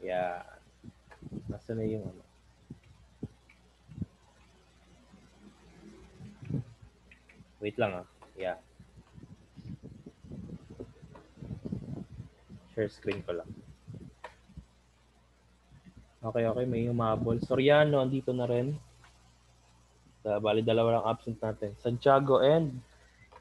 Yeah. Nasaan na yung ano? Wait lang ah. Yeah. Share screen ko lang. Okay, okay. May humabol. Soriano, andito na rin. Bali, dalawa lang absent natin. Santiago and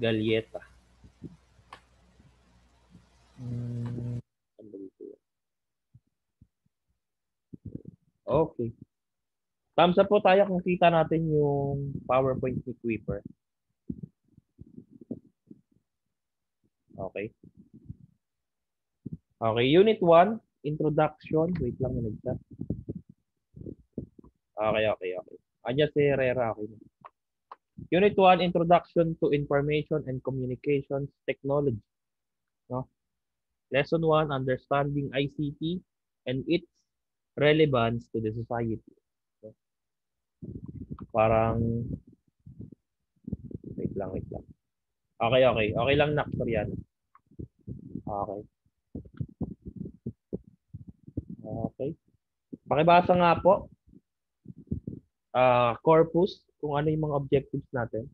Galieta. Okay. Thumbs up po tayo kung kita natin yung PowerPoint ni Kuiper. Okay. Okay, Unit 1, Introduction. Wait lang, nag-chat. Okay. Anya si Herrera. Okay. Unit 1, Introduction to Information and Communications Technology. No? Lesson 1, Understanding ICT and its relevance to the society. So, parang, wait lang. Okay. Okay lang, Nak, yan. Okay. Okay. Pakibasa nga po, corpus, kung ano yung mga objectives natin.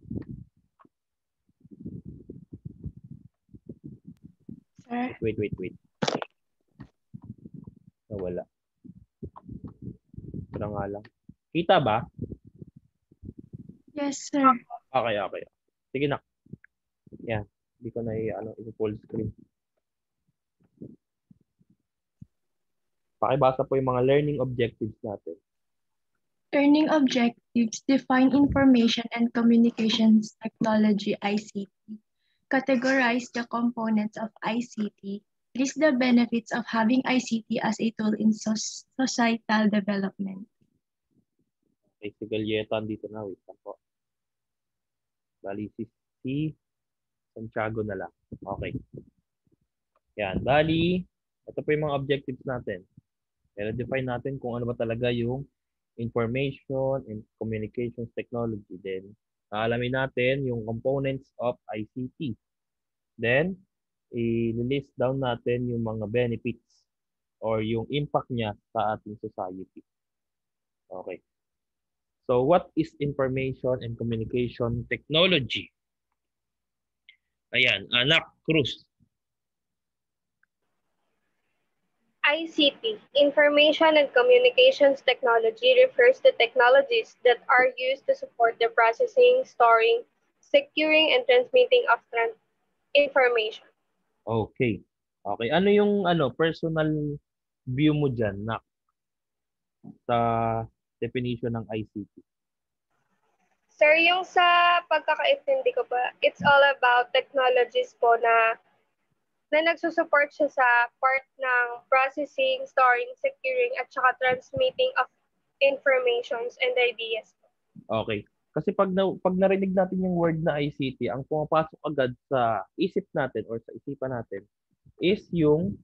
Sir? Wait. Nawala. Ito na nga lang. Kita ba? Yes, sir. Okay. Sige na. Yan. Hindi ko na i-full screen. Pakibasa po yung mga learning objectives natin. Learning objectives define information and communications technology ICT. Categorize the components of ICT. List the benefits of having ICT as a tool in societal development. Okay, si Galieta dito na. Wait lang po. Bali, si Santiago na lang. Okay. Yan. Bali, ito po yung mga objectives natin. I-define natin kung ano ba talaga yung information and communications technology. Then, alamin natin yung components of ICT. Then, i-list down natin yung mga benefits or yung impact niya sa ating society. Okay. So, what is information and communication technology? Ayan, Anak Cruz. ICT, Information and Communications Technology, refers to technologies that are used to support the processing, storing, securing, and transmitting of information. Okay. Ano yung personal view mo dyan, Nak, sa definition ng ICT? Sir, yung sa pagkakaintindi ko pa, it's all about technologies po na nagsusupport siya sa part ng processing, storing, securing, at saka transmitting of informations and ideas. Okay. Kasi pag narinig natin yung word na ICT, ang pumapasok agad sa isip natin or sa isipan natin is yung,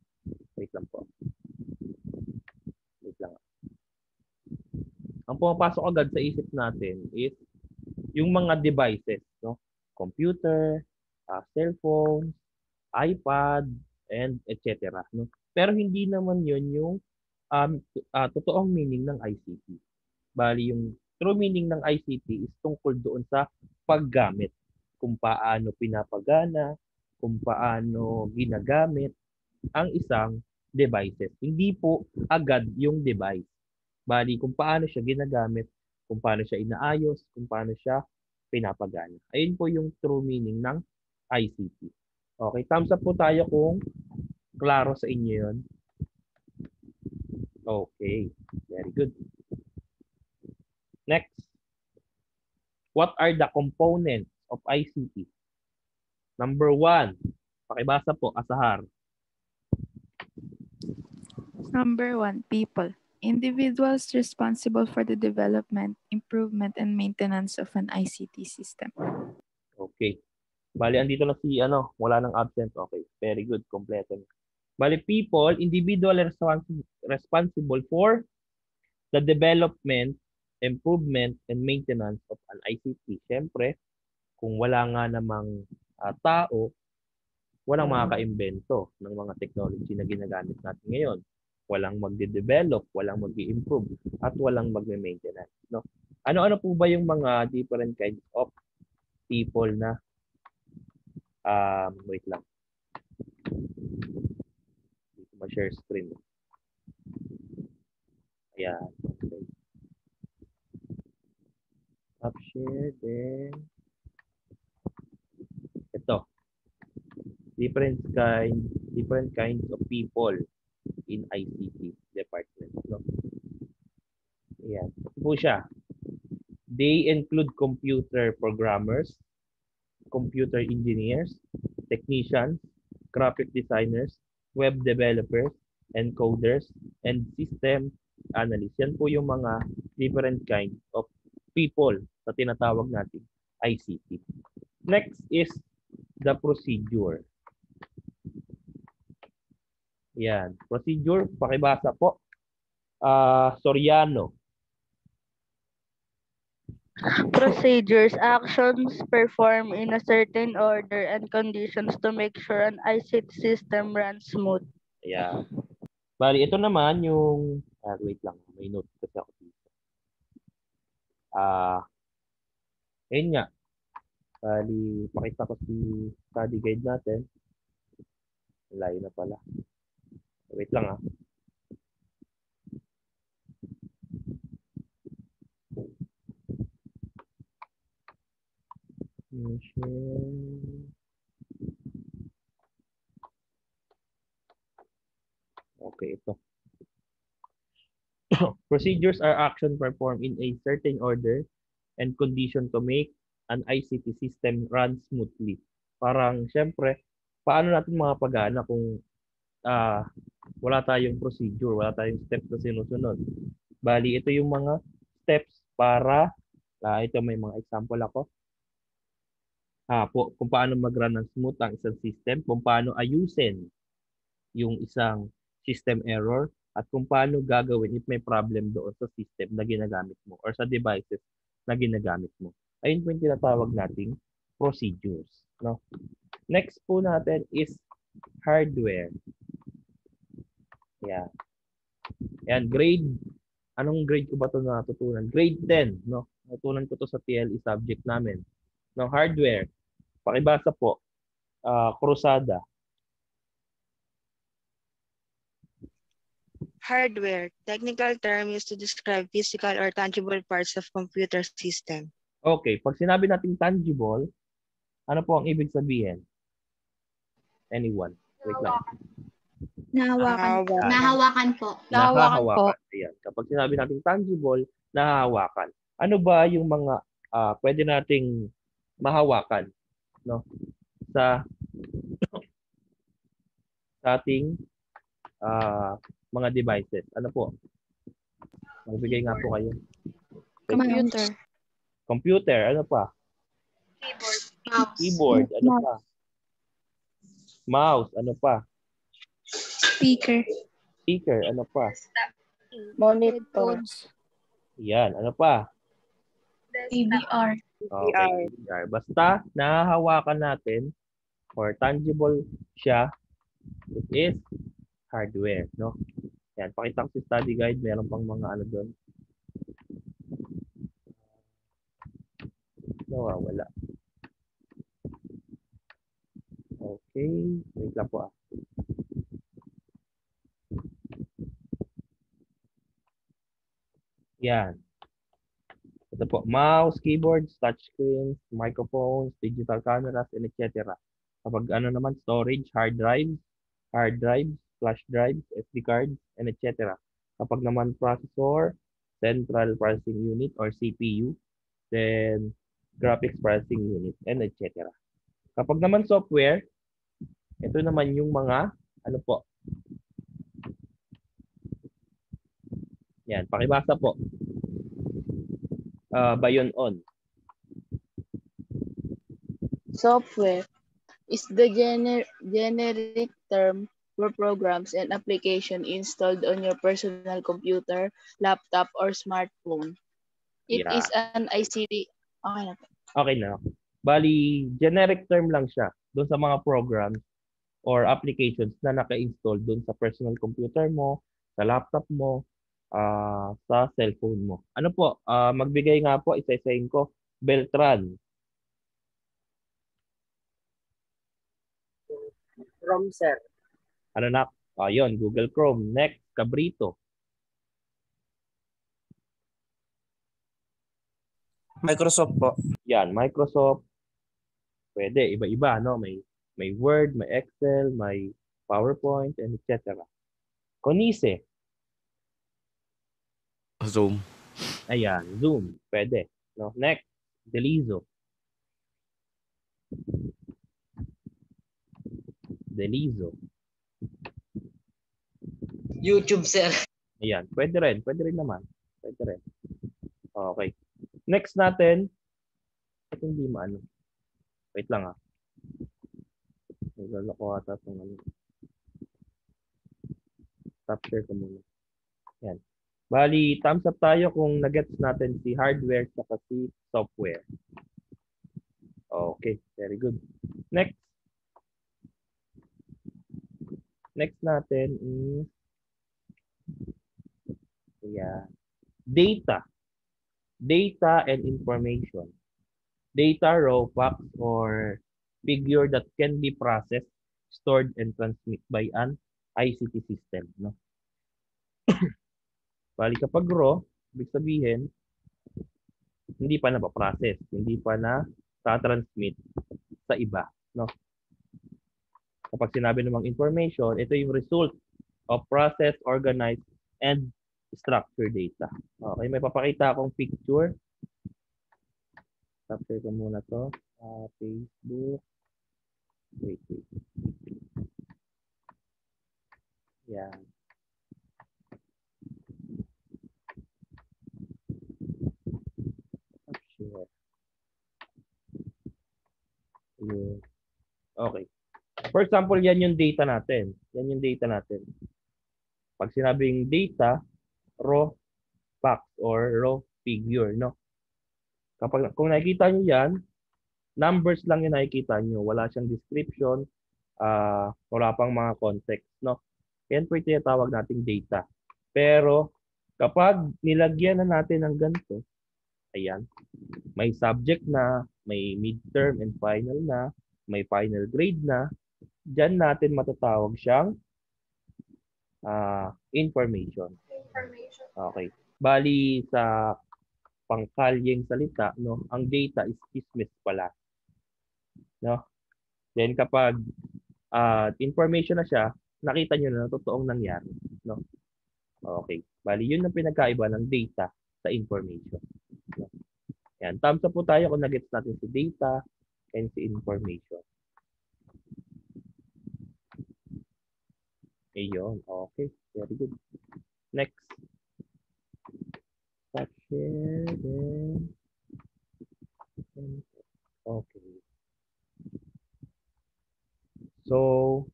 wait lang po. Wait lang. Ang pumapasok agad sa isip natin is yung mga devices, no? Computer, cellphone, iPad, and etc. No? Pero hindi naman yun yung totoong meaning ng ICT. Bali, yung true meaning ng ICT is tungkol doon sa paggamit. Kung paano pinapagana, kung paano ginagamit ang isang devices. Hindi po agad yung device. Bali, kung paano siya ginagamit, kung paano siya inaayos, kung paano siya pinapagana. Ayun po yung true meaning ng ICT. Okay, thumbs up po tayo kung klaro sa inyo yun. Okay, very good. Next. What are the components of ICT? Number 1. Pakibasa po, Asahar. Number 1, people. Individuals responsible for the development, improvement, and maintenance of an ICT system. Okay. Bali, andito na si, wala nang absent. Okay, very good, kompleto. Bali, people, individual responsible for the development, improvement, and maintenance of an ICT. Siyempre, kung wala nga namang tao, walang makaka-imbento ng mga technology na ginagamit natin ngayon. walang magde-develop, walang mag-i-improve, at walang magme-maintenance, no? Ano-ano po ba yung mga different kinds of people na wait lang. Dito ma-share screen. Ayan. Okay. Up share, then ito. Different kinds of people in ICT department, no? Ayan. Ito po siya. They include computer programmers, computer engineers, technicians, graphic designers, web developers, encoders, and system analysts. Yan po yung mga different kinds of people sa tinatawag natin ICT. Next is the procedure. Yan. Procedure, pakibasa po. Soriano. Procedures, actions performed in a certain order and conditions to make sure an ICT system runs smooth. Ayan. Bali, ito naman yung, wait lang, may note kasi ako dito. Ayun nga. Bali, pakita ko si study guide natin. Layo na pala. Wait lang Okay, ito. Procedures are action performed in a certain order and condition to make an ICT system run smoothly. Parang, syempre, paano natin makapagana kung wala tayong procedure, wala tayong steps na sinusunod. Bali, ito yung mga steps para, ito may mga example ako. Kung paano mag-run ng smooth ang isang system, kung paano ayusin yung isang system error, at kung paano gagawin if may problem doon sa system na ginagamit mo or sa devices na ginagamit mo. Ayun po yung tinatawag nating procedures. No? Next po natin is hardware. Yeah. Yan, grade. Anong grade ko ba ito natutunan? Grade 10. No? Natutunan ko to sa TLE subject namin. No, hardware. Pakibasa po. Krusada. Hardware, technical term used to describe physical or tangible parts of computer system. Okay, pag sinabi nating tangible, ano po ang ibig sabihin? Anyone? Wait lang. Nahawakan. Nahawakan. Nahawakan po. Nahahawakan. Ayan. Kapag sinabi nating tangible, nahahawakan. Ano ba yung mga pwede nating mahawakan, no? Sa ating mga devices. Ano po? Magbigay nga po kayo. Computer. Computer, ano pa? Keyboard. Mouse. Keyboard, ano pa? Mouse, ano pa? Speaker. Speaker, ano pa? Monitor. Yan, ano pa? ABR. Okay, ABR. Basta nahahawakan natin or tangible siya, it is hardware, no? Yan, pakita ko si study guide, meron pang mga ano doon. Nawawala. Okay, wait lang po . Yan. Ito po, mouse, keyboards, touchscreens, microphones, digital cameras, and etc. Kapag ano naman, storage, hard drives, flash drives, SD cards, and etc. Kapag naman processor, central processing unit or CPU, then graphics processing unit, and etc. Kapag naman software, ito naman yung mga, ano po, yan, pakibasa po. Bayon on. Software is the generic term for programs and application installed on your personal computer, laptop, or smartphone. It is an ICT. Okay na. Okay na. Bali, generic term lang siya doon sa mga programs or applications na naka-install doon sa personal computer mo, sa laptop mo, sa cellphone mo. Ano po? Magbigay nga po, isa-isahin ko. Beltran. Chrome, sir. Ano na? Yun, Google Chrome. Next, Cabrito. Microsoft po. Yan, Microsoft. Pwede, iba-iba, no? May Word, may Excel, may PowerPoint, and etc. Konise. Zoom. Ayan, Zoom. Pwede. No? Next, Delizo. Delizo. YouTube, sir. Ayan, pwede rin. Pwede rin naman. Pwede rin. Okay. Next natin, ito hindi maano. Wait lang Naglalo ko ata itong ano. Stop share ko muna. Yan. Bali, thumbs up tayo kung nagets natin si hardware at si software. Okay, very good. Next. Next natin is data. Data and information. Data, raw, facts, or figure that can be processed, stored, and transmitted by an ICT system. No? Bali kapag raw, ibig sabihin, hindi pa na-process, hindi pa na transmit sa iba. No? Kapag sinabi namang information, ito yung result of process, organized, and structured data. Okay, may papakita akong picture. Capture ko muna to. Facebook. Wait. Yan. Share. Okay. For example, yan yung data natin. Yan yung data natin. Pag sinabing data, raw facts or raw figure, no? Kung nakikita nyo yan, numbers lang yung nakikita nyo. Wala siyang description, wala pang mga context, no? Yan po yung tinatawag nating data. Pero kapag nilagyan na natin ng ganito, ayan, may subject na, may midterm and final na, may final grade na, dyan natin matatawag siyang information. Okay. Bali sa pangkalyeng salita, no, ang data is chismis pala. No? Then kapag information na siya, nakita nyo na totoong nangyari, no? Okay. Bali yun ang pinagkaiba ng data sa information. No? Yan, thumbs up po tayo kung nagets natin si data and si information. Ayun, okay. Very good. Next. Stop share, then. Okay. So,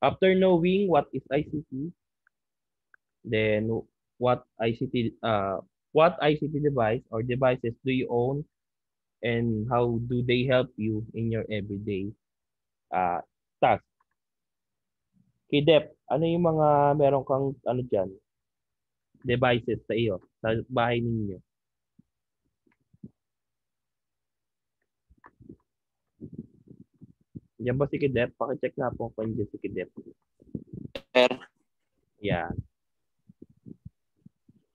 after knowing what is ICT, then what ICT device or devices do you own and how do they help you in your everyday task? Kidep, ano yung mga meron kang ano diyan? Devices sa iyo, sa bahay ninyo? Yan ba si Kidep? Paki-check na po kung nandiyan si Kidep. Sir, Yan.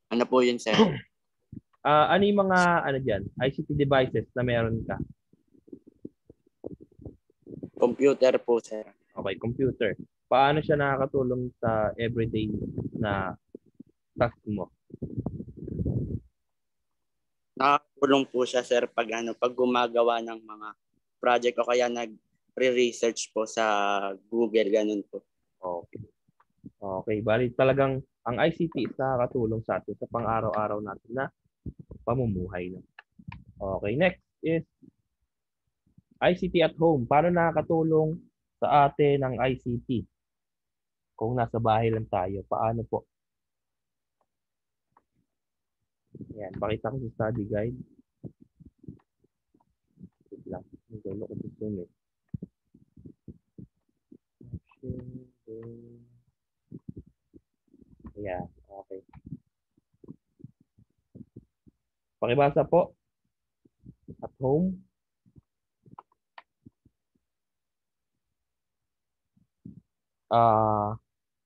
ano po yun, sir? Ano yung mga ano diyan? ICT devices na meron ka? Computer po, sir. Okay, computer. Paano siya nakakatulong sa everyday na task mo? Nakakatulong po siya, sir, pag gumagawa ng mga project o kaya nagre-research po sa Google, ganun po. Okay. Okay, bali talagang ang ICT is nakakatulong sa atin sa pang-araw-araw natin na pamumuhay. No? Okay, next is ICT at home. Paano nakakatulong sa atin ang ICT? Kung nasa bahay lang tayo, paano po? Yan, pakita ko sa study guide. Wait lang, nagulok ko sa Zoom eh. Yeah, okay. Pakibasa po. At home.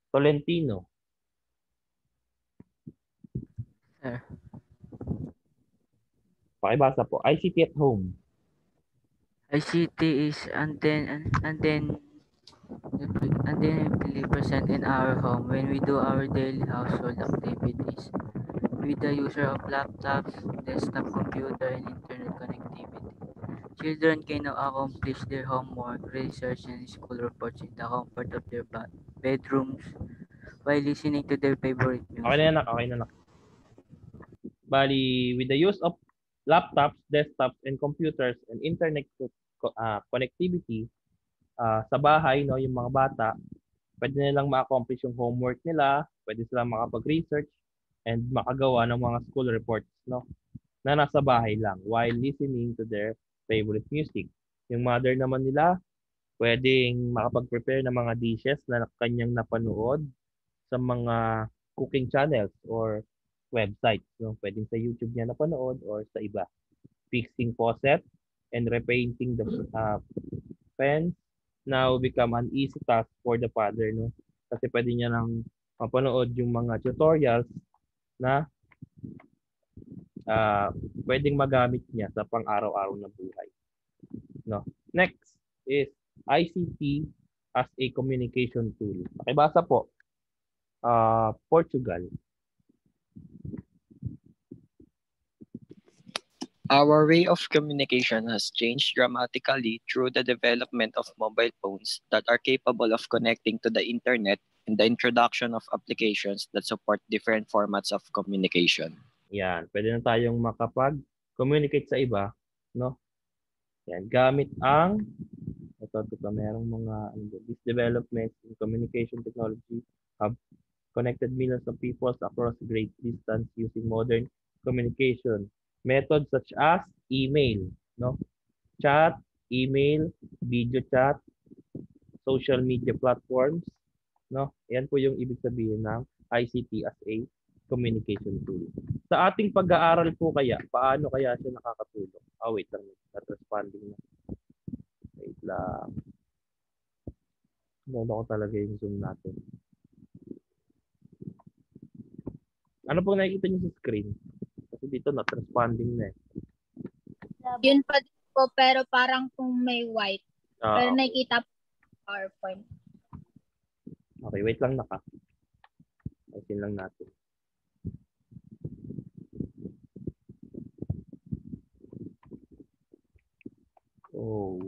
Tolentino. Sir. Pakibasa po. ICT at home. ICT is present in our home when we do our daily household activities with the user of laptops, desktop computer, and internet connectivity. Children can now accomplish their homework, research, and school reports in the comfort of their bedrooms while listening to their favorite Okay music. na yan, okay na. Bali, with the use of laptops, desktops, and computers and internet connectivity sa bahay, no, yung mga bata, pwede nilang ma-accomplish yung homework nila, pwede silang makapag-research and makagawa ng mga school reports, no, na nasa bahay lang while listening to their favorite music. Yung mother naman nila, pwedeng makapag-prepare ng mga dishes na kanyang napanood sa mga cooking channels or websites. No? Pwedeng sa YouTube niya napanood or sa iba. Fixing faucet and repainting the fence now become an easy task for the father. No? Kasi pwede niya nang mapanood yung mga tutorials na pwedeng magamit niya sa pang-araw-araw na buhay. No? Next is ICT as a communication tool. Pakibasa po. Portugal. Our way of communication has changed dramatically through the development of mobile phones that are capable of connecting to the internet and the introduction of applications that support different formats of communication. Yan, pwede na tayong makapag-communicate sa iba, no? Yan, gamit ang merong mga these developments in communication technology have connected millions of people across great distance using modern communication methods such as email, no? Chat, email, video chat, social media platforms, no? Yan po yung ibig sabihin ng ICT as a communication tool. Sa ating pag-aaral po kaya, paano kaya siya nakakatulong? Wait lang, not responding na. Wait lang. Lolo ko talaga yung Zoom natin. Ano pong nakikita niyo sa screen? Kasi dito not responding na eh. Yun pa din po, pero parang kung may white. Pero Okay. nakikita po PowerPoint. Okay, wait lang naka. Ayusin lang natin. Oh.